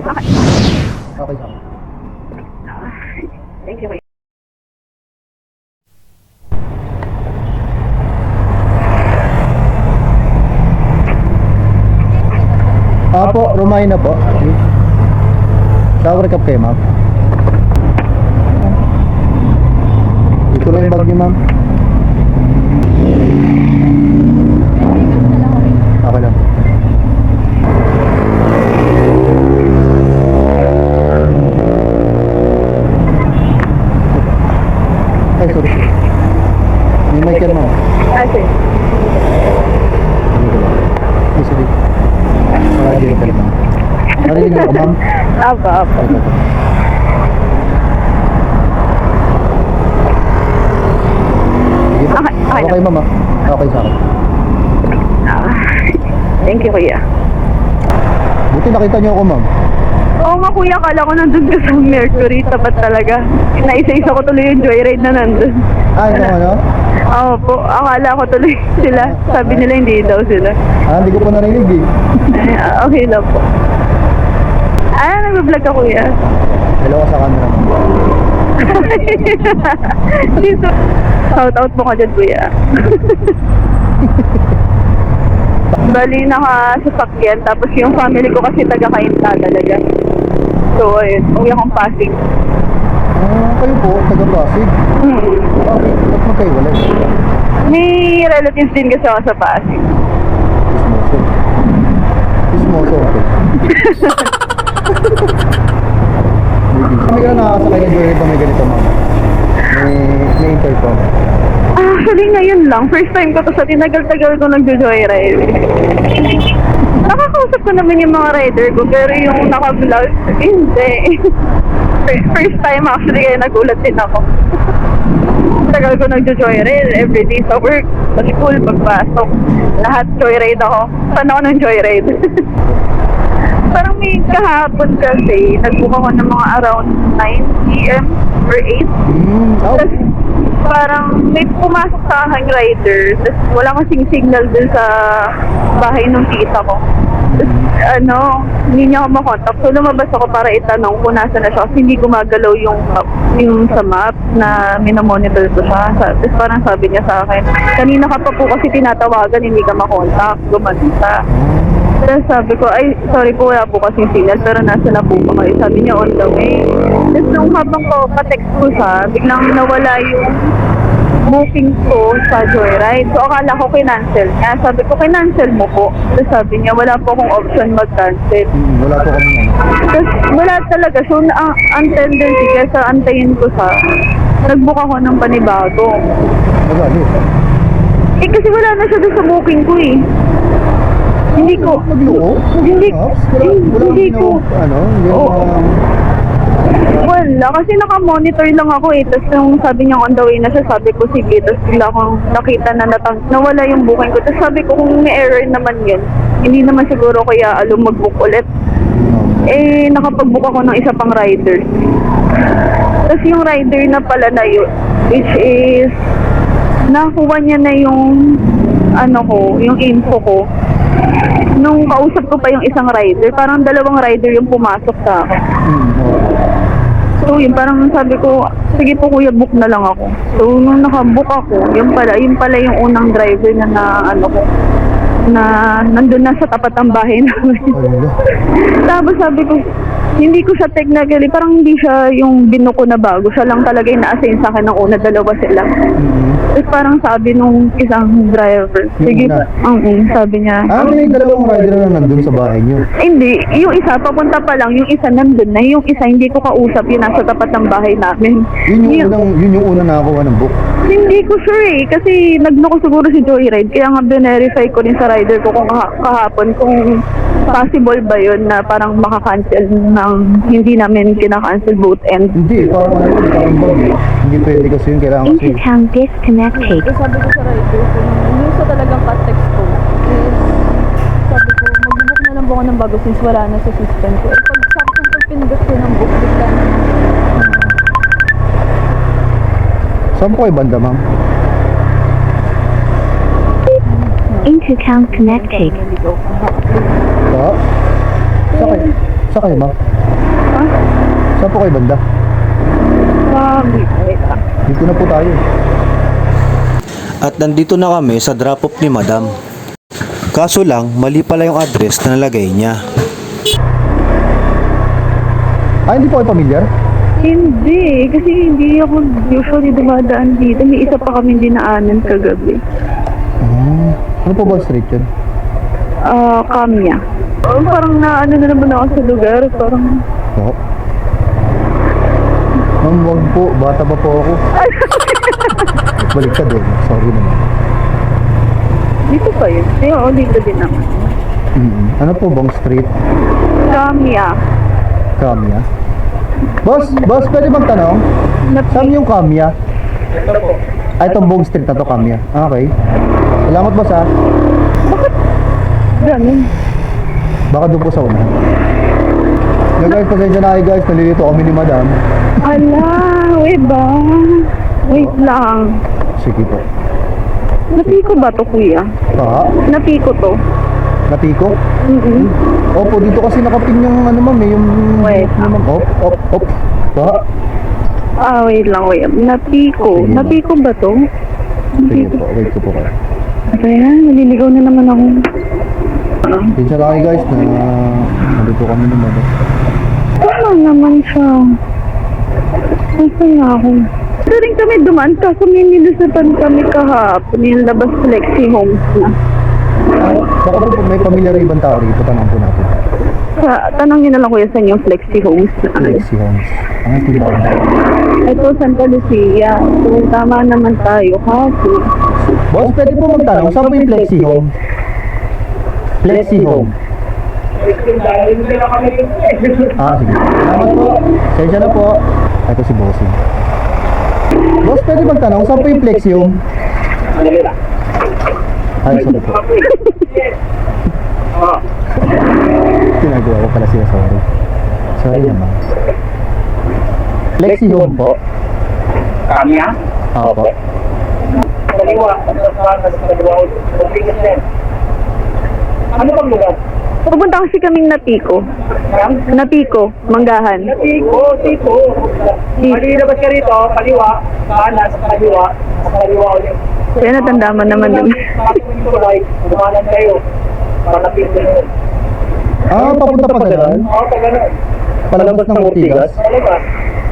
Okay. Okay lang. Thank you. Po, Romay na po. Shower cup kayo, ma'am. Ito lang yung bag niyo, ma'am. Okay lang. Ay, sorry. May mic yan, ma'am. Okay. Ay, sorry. Wala dito ka lang. Narinig niyo ako, ma'am? Apo. Okay, Okay, ma'am. Okay sa akin. Thank you, kuya. Buti nakita niyo ako, ma'am. Oo nga, kuya, akala ko nandun ka sa Mercury. Tapat talaga. Naisa-isa ko tuloy yung joyride na nandun. Ah, ito ano? Oo po, akala ko tuloy sila. Sabi nila hindi daw sila. Ah, hindi ko pa narinig eh. Okay lang po. Nag-vlog ka, kuya. Hello ka sa camera, ma'am. Dito. Shout out mo ka dyan, kuya. Bali, nakasasakyan. Tapos yung family ko kasi taga-Kainta talaga. So, ayun. Uwi akong Pasig. Ah, kayo po, taga-Pasig. Bakit? Ba't magkaiwalay? May relatives din kasi ako sa Pasig. Ismoso, okay. Kami ka na nakakasakay na joyride pa may ganito, ma'am. May intercom. Actually, ngayon lang. First time ko to sa tinagal-tagal ko nag-joyride. Nakakausap ko naman yung mga rider ko, pero yung naka-vlog, hindi. First time actually, kaya nagulat din ako. Tagal ko nag-joyride everyday sa work, sa school, pagpasok. Lahat joyride ako. Saan ako ng joyride? Parang may kahapon kasi, nag-book ako ng mga around 9 p.m. or 8. Tapos parang may pumasok sa aking rider. Tapos wala kasing signal dun sa bahay ng tita ko. Tapos hindi niya ako makontak. So lumabas ako para itanong kung nasa na siya. Kasi hindi gumagalaw yung sa map na minamonitor ko siya. Tapos parang sabi niya sa akin, kanina ka pa po kasi tinatawagan, hindi ka makontak. Gumanita. Tapos sabi ko, ay, sorry po, wala po kasing signal, pero nasa na po ba kayo? Sabi niya, on the way. Tapos nung habang ko, pa-text ko siya, biglang nawala yung booking ko sa joyride. So, akala ko kinancel niya. Sabi ko, kinancel mo po. Tapos sabi niya, wala po akong option mag-cancel. Wala po kami ano. Tapos, wala talaga. So, ang tendency, kaya antayin ko siya, nag-book ako ng panibago. Magalit. Eh, kasi wala na siya doon sa booking ko eh. Hindi ko. Nagluo? Hindi ko. Ano? Wala, kasi naka-monitor lang ako eh. Tapos nung sabi niya on the way na siya, sabi ko sige. Tapos bigla akong nakita na nawala yung booking ko. Tapos sabi ko kung may error naman yun, hindi naman siguro kaya mag-book ulit. Eh, nakapag-book ako ng isa pang rider. Tapos yung rider na pala na yun, which is, nakuha niya na yung, yung info ko. Nung kausap ko pa yung isang rider, parang dalawang rider yung pumasok sa akin. So yun, parang sabi ko, sige po kuya, book na lang ako. So nung nakabook ako, yun pala yung unang driver na nandun na sa tapat ng bahay namin. Tapos sabi ko, hindi ko siya technically, parang hindi siya yung binuko na bago. Siya lang talaga yung na-assign sa akin ng una, dalawa sila. Tapos parang sabi nung isang driver, sige, sabi niya. May dalawang rider na nandun sa bahay niyo? Hindi, yung isa, papunta pa lang, yung isa nandun na, yung isa hindi ko kausap, yun nasa tapat ng bahay namin. Yun yung unang nakakuha ng book? Hindi ko sure eh, kasi nagno ko siguro si Joyride, kaya nga verify ko rin sa rider ko kung kahapon, kung possible ba yun na parang makakancel ng hindi namin kinakancel both ends. Hindi, parang hindi pwede kasi yun, kailangan kasi. Intercom disconnected. Sabi ko sa rider ko, yung sa talagang cut-text ko is, sabi ko, mag-book na lang po ako ng bago since wala na sa system ko. Eh, pag pinindot ko ng book, bigla na. Saan po kayo banda, ma'am? Intercom connected. Sa kayo, ma'am? Saan po kayo banda? Wait lang. Dito na po tayo. At nandito na kami sa drop-off ni Madam. Kaso lang, mali pala yung address na nalagay niya. Hindi po kayo familiar? Hindi, kasi hindi ako usually dumadaan dito. May isa pa kami dinaanan kagabi. Ano po ba street yun? Kamya. Parang naano na naman ako sa lugar. Parang... Oo. Ma'am, wag po. Bata pa po ako. Baliktad eh. Sorry naman. Dito pa yun. Oo, dito din naman. Ano po bang street? Kamya. Kamya? Boss, pwede bang tanong? Saan yung Kamya? Itong buong street na to Kamya. Okay. Salamat boss ha. Ganun. Baka doon po sa una. Guys, pasensya na kayo guys. Nalilito kami ni Madam. Ala, wait ba? Wait lang. Sige po. Napiko ba to, kuya? Napiko to. Napiko? Mm-hmm. Opo, dito kasi nakapin yung ano ma'am eh. Yung... Wait. Op. Wait lang, wait. Napiko. Sige, ma'am. Napiko ba to? Sige po, wait ko po kayo. Ayan, naliligaw na naman ako. Pasensya na kayo guys na nalito kami ni Madam. Tama naman siya. Nasaan na ako? Ito rin kami dumaan, kaso may nilusapan kami kahapon. Yung labas Flexi Homes na. Baka po may pamilyar ibang tao rito. Tanong po natin. Tanong nyo na lang kuya saan yung Flexi Homes na. Flexi Homes. Ang tindahan. Ito, Santa Lucia. So, tama naman tayo. Kaso, Boss, pwede po magtanong. Saan po yung Flexi Home? Flexi Home. Sige. Salamat po. Pasensya na po. Ito si Bossing. Boss, pwede magtanong. Saan po yung Flexi Home? Sorry po. Tinagawa ko pala sila, sorry. Sorry naman. Flexi Home po? Kamya? Opo. Kaliwa. Ano bang lugar? pupunta kasi kaming Napiko. Napiko, Manggahan. Tiko. Malilabas ka rito, kaliwa, kanan, sa kaliwa ulit. Kaya natandaman naman din. Tulay, dumanan kayo. Palapit na yun. Papunta pa ganun? Oo, pa ganun. Palabas ng Ortigas? Palabas.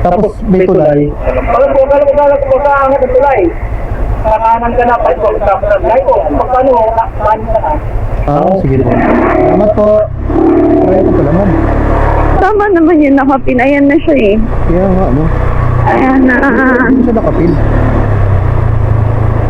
Tapos may tulay? Kala ko sa angat ng tulay. Sa kanan ka na, pagkakot sa tulay ko. Pagkano, kanan ka na. Sige po. Salamat po. Kaya ko pala, ma'am. Tama naman yun, nakapin. Ayan na siya eh. Kaya nga, ano? Ayan na. Hindi siya nakapil.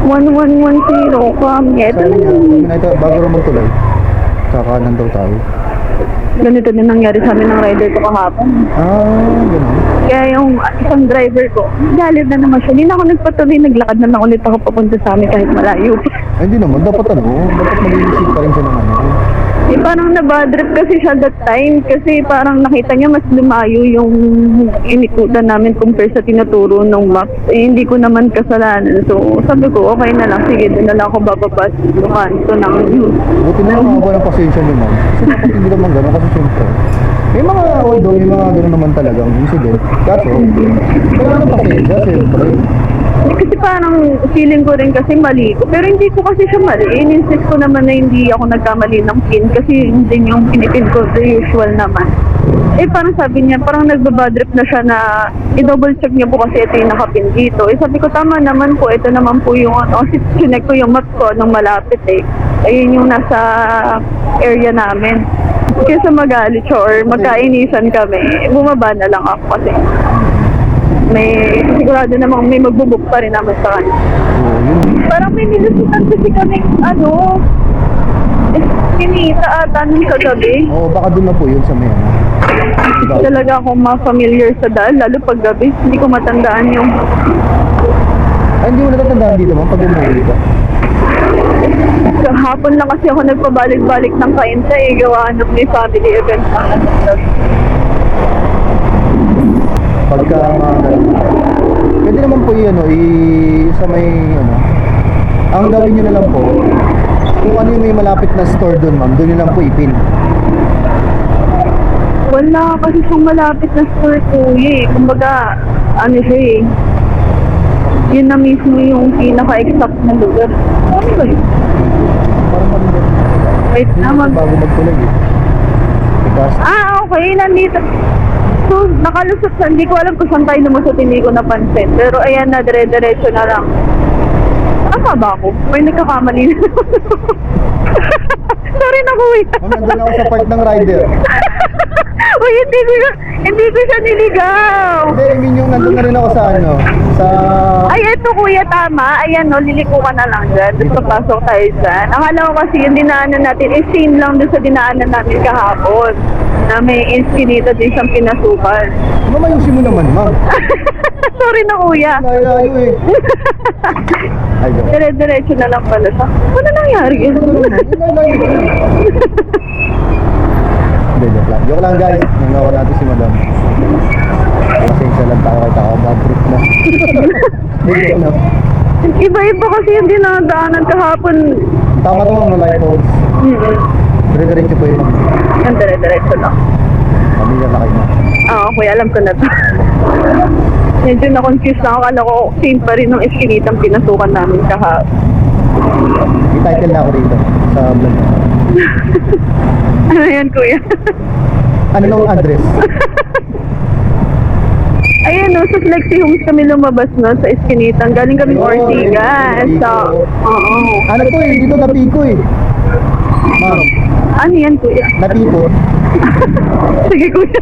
1110 kami. Ito Sabi niya, na. ito, bago rin magtulay. Kakanan daw tayo. Ganito din nangyari sa amin ng rider ko kahapon. Ganun. Kaya yung isang driver ko, galit na naman siya. Hindi na ako nagpatuloy, naglakad na lang ulit ako papunta sa amin kahit malayo. Ay, hindi naman. Dapat dapat mag-iisip pa rin siya ng ano. Eh, parang nabadrip kasi siya that time kasi parang nakita niya mas lumayo yung inikutan namin compare sa tinuturo ng maps. Eh, hindi ko naman kasalanan. So, sabi ko, okay na lang. Sige, doon na lang ako bababa sa kanto ng Buti na lang ako ng pasensya niyo, ma'am. Kasi dapat hindi naman gano'n kasi siyempre. May mga, although may mga gano'n naman talagang incident. Kaso, wala na pasensya, siyempre. Kasi parang feeling ko rin kasi mali ko. Pero hindi ko kasi siya mali. In-insist ko naman na hindi ako nagkamali ng pin. Kasi hindi yung pinipin ko the usual naman. Eh parang sabi niya, parang nagbabadrip na siya na i-double check niya po kasi ito yung nakapin dito. Eh sabi ko, tama naman po. Ito naman po yung ano. Kasi chinek ko yung map ko nung malapit eh. Ayun yung nasa area namin. Kesa magalit siya or magkainisan kami, bumaba na lang ako kasi may sigurado namang may magbubuk pa rin naman sa kanya. Parang may nilusutan kasi kami, kinita ata nung kagabi. Oo, baka doon na po yun sa may ano. Talaga akong ma-familiar sa daan, lalo pag gabi. Hindi ko matandaan yung... Ay, hindi mo natatandaan dito, ma'am, pag umuwi ka. Hapon lang kasi ako nagpabalik-balik ng Kainta eh. Gawa ng may family event na Pagka pwede naman po yun, sa may, ang gawin nyo na lang po, kung ano yung may malapit na store doon, ma'am, doon nyo lang po ipin. Wala kasi siyang malapit na store, kuya eh. Kumbaga, ano siya eh. Yun na mismo yung pinaka-exact na lugar. Ano ba yun? Parang malungkot. Wait naman. Bago magtuloy eh. Because, Okay, nandito. So, nakalusot sa, hindi ko alam kung saan tayo lumusot, hindi ko napansin. Pero ayan na, dire-diretso na lang. Saan ba ako? May nagkakamali na. Sorry na, kuya. nandun ako sa part ng rider. Uy, hindi ko siya niligaw. Hindi, I mean yung nandun na rin ako sa ano, sa... Ay, eto kuya, tama. Ayan, no, liliko ka na lang dyan. Tapos papasok tayo dyan. Akala ko kasi yung dinaanan natin, same lang doon sa dinaanan namin kahapon. Na may inskinita din siyang pinasukan. Mamayusin mo naman, ma'am. Sorry na kuya. Layo eh. Ay, go. Dire-diretso na lang pala siya. Ano nangyari? Hindi, joke lang. Joke lang guys. Nangako natin si madam. Pasensya lang tayo kahit ako bad trip na. Hindi, joke lang. Iba-iba kasi yung dinadaanan kahapon. Tama to mga light poles. Dire-diretso po yun. Yan, dire-diretso lang. Pamilya na kayo na. Oo, kuya, alam ko na to. Medyo na-confuse na ako. Akala ko same pa rin ng iskinitang pinasukan namin kahapon. I-title na ako rito sa vlog. Ano yan, kuya? Ano lang ang address? Ayan, no, sa Flexi Homes kami lumabas, no, sa iskinitang. Galing kami Ortigas. So, oo. Ano to eh, dito napiko eh. Ma'am, Ano yan, kuya? napiko. Sige, kuya.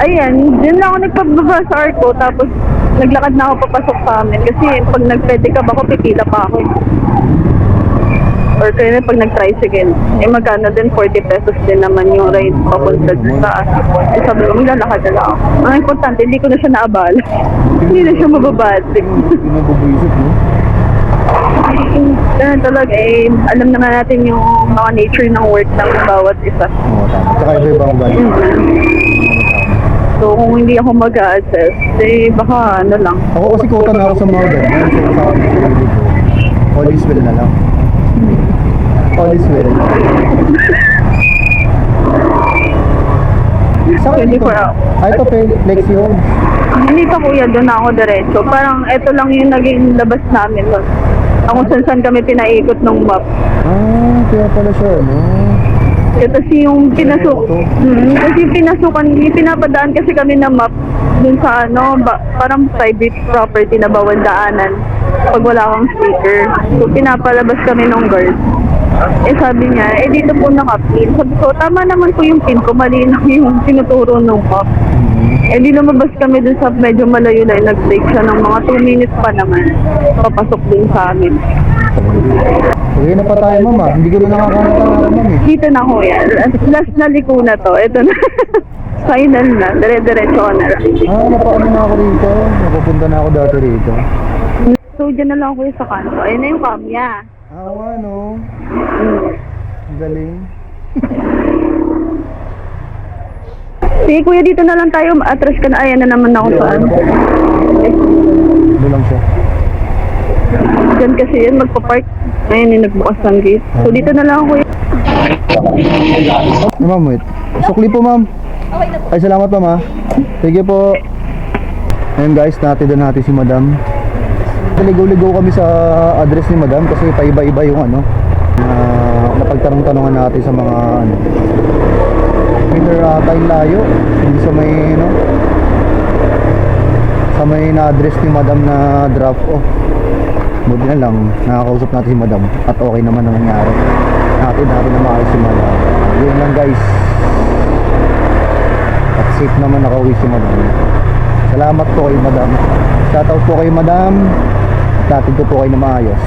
Ayan, dyan lang ako nagpababa sa arko, tapos naglakad na ako papasok sa amin. Kasi pag nag-pedicab ako, pipila pa ako. Or kaya pag nag-tricycle, magkano din, 40 pesos din naman yung ride papunta dun sa sabi ko, maglalakad na lang ako. Ang importante, hindi ko na siya naabala. Hindi na siya mababatik. Pinabubwisit mo. Ganun talaga eh, alam naman natin yung mga nature ng work ng bawat isa. Oo, tama. Tsaka iba-iba ang galing. So kung hindi ako mag-a-adjust, eh baka ano lang. Ako kasi kota na ako sa mga ganyan. So sa akin sa sarili ko, all is well na lang. All is well. Saan ka dito? 24 hours. Ito, Flexi Homes. Hindi pa kuya, doon ako diretso. Parang eto lang yung naging labas namin. Ako saan kami pinaikot ng map. Kaya pala siya, no? Kasi yung kasi yung pinasukan, yung pinapadaan kasi kami ng map dun sa ano, parang private property na bawal daanan pag wala kang sticker. So pinapalabas kami ng guard. Eh sabi niya, dito po naka-pin. Sabi ko, tama naman po yung pin ko, mali lang yung tinuturo ng map. Di lumabas kami dun sa medyo malayo na nag-break siya ng mga 2 minutes pa naman. Papasok din sa amin. Uwi na pa tayo, ma'am, ah. Hindi ko na nakakanta na ako, ma'am, eh. Dito na kuya. Last na liko na to. Ito na. Final na. Dire-diretso ko na lang. Napaano na ako rito. Napupunta na ako dati rito. So, dyan na lang kuya sa kanto. Ayun na yung kamya. Oo, ano? Ang galing. Sige kuya, dito na lang tayo. Atras ka na. Ayan na naman ako sa ano. Ano lang siya. Diyan kasi yan, magpa-park. Ayun yung nagbukas ng gate. So, dito na lang kuya. Ma'am, wait. Sukli po, ma'am. Ay, salamat, ma'am, ha. Sige po. Ayun, guys, natin natin si madam. Ligaw-ligaw kami sa address ni madam kasi paiba-iba yung ano. Napagtanong-tanongan natin sa mga ano. Either tayong layo. Hindi sa may, no? Sa may na-address ni madam na draft off. Buti na lang, nakakausap natin si madam at okay naman ang nangyari. Natin na maayos si madam. Yun lang guys. At safe naman nakauwi si madam. Salamat po kay madam. Shoutout po kay madam. At natin ko po kayo na maayos.